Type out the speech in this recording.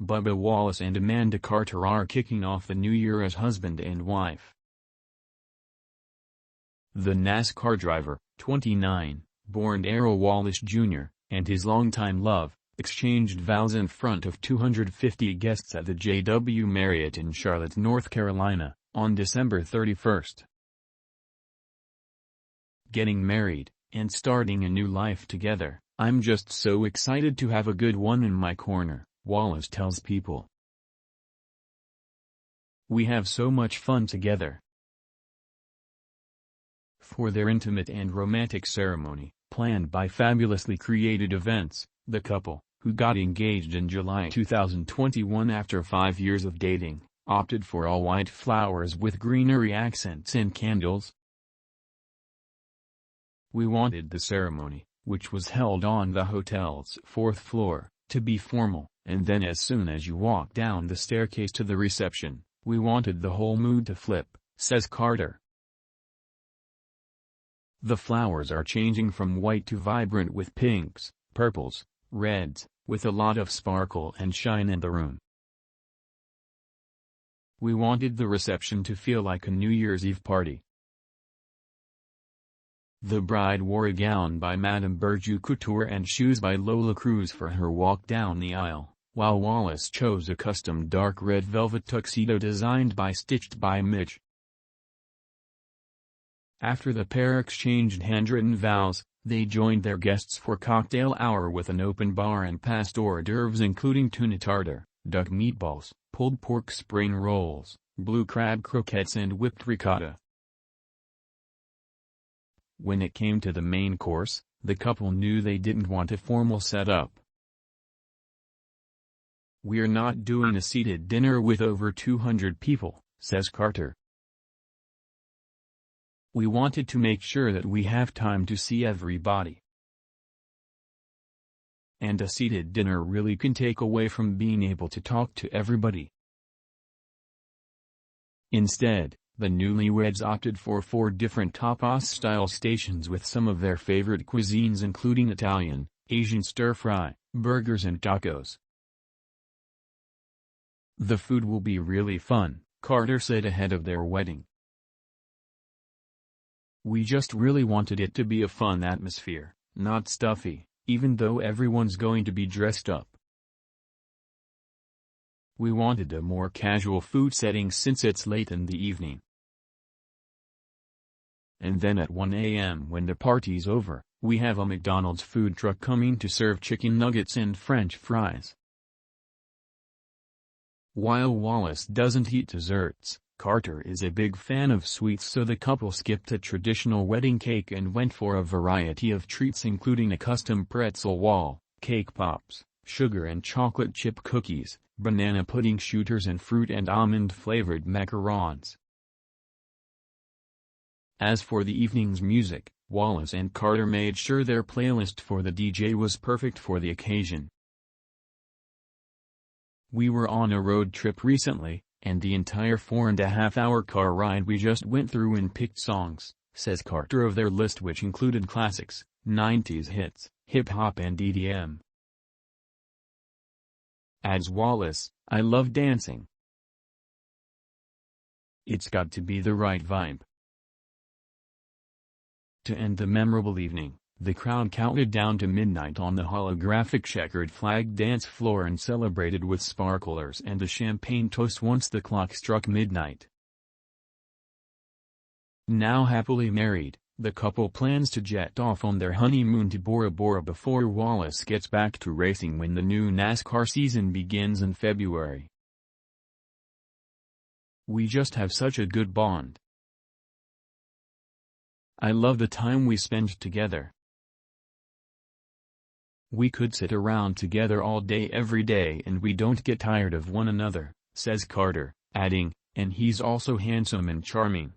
Bubba Wallace and Amanda Carter are kicking off the new year as husband and wife. The NASCAR driver, 29, born Darrell Wallace Jr., and his longtime love, exchanged vows in front of 250 guests at the JW Marriott in Charlotte, North Carolina, on December 31. Getting married, and starting a new life together, I'm just so excited to have a good one in my corner, Wallace tells People. We have so much fun together. For their intimate and romantic ceremony, planned by fabulously created events, the couple, who got engaged in July 2021 after 5 years of dating, opted for all-white flowers with greenery accents and candles. We wanted the ceremony, which was held on the hotel's 4th floor, to be formal, and then as soon as you walk down the staircase to the reception, we wanted the whole mood to flip, says Carter. The flowers are changing from white to vibrant with pinks, purples, reds, with a lot of sparkle and shine in the room. We wanted the reception to feel like a New Year's Eve party. The bride wore a gown by Madame Berger Couture and shoes by Lola Cruz for her walk down the aisle, while Wallace chose a custom dark red velvet tuxedo designed by Stitched by Mitch. After the pair exchanged handwritten vows, they joined their guests for cocktail hour with an open bar and passed hors d'oeuvres including tuna tartare, duck meatballs, pulled pork spring rolls, blue crab croquettes and whipped ricotta. When it came to the main course, the couple knew they didn't want a formal setup. We're not doing a seated dinner with over 200 people, says Carter. We wanted to make sure that we have time to see everybody. And a seated dinner really can take away from being able to talk to everybody. Instead, the newlyweds opted for 4 different tapas-style stations with some of their favorite cuisines including Italian, Asian stir-fry, burgers and tacos. The food will be really fun, Carter said ahead of their wedding. We just really wanted it to be a fun atmosphere, not stuffy, even though everyone's going to be dressed up. We wanted a more casual food setting since it's late in the evening. And then at 1 a.m. when the party's over, we have a McDonald's food truck coming to serve chicken nuggets and French fries. While Wallace doesn't eat desserts, Carter is a big fan of sweets, so the couple skipped a traditional wedding cake and went for a variety of treats including a custom pretzel wall, cake pops, sugar and chocolate chip cookies, banana pudding shooters and fruit and almond-flavored macarons. As for the evening's music, Wallace and Carter made sure their playlist for the DJ was perfect for the occasion. We were on a road trip recently, and the entire 4.5-hour car ride we just went through and picked songs, says Carter of their list, which included classics, 90s hits, hip-hop and EDM. Adds Wallace, I love dancing. It's got to be the right vibe. To end the memorable evening, the crowd counted down to midnight on the holographic checkered flag dance floor and celebrated with sparklers and a champagne toast once the clock struck midnight. Now happily married, the couple plans to jet off on their honeymoon to Bora Bora before Wallace gets back to racing when the new NASCAR season begins in February. We just have such a good bond. I love the time we spend together. We could sit around together all day every day and we don't get tired of one another, says Carter, adding, and he's also handsome and charming.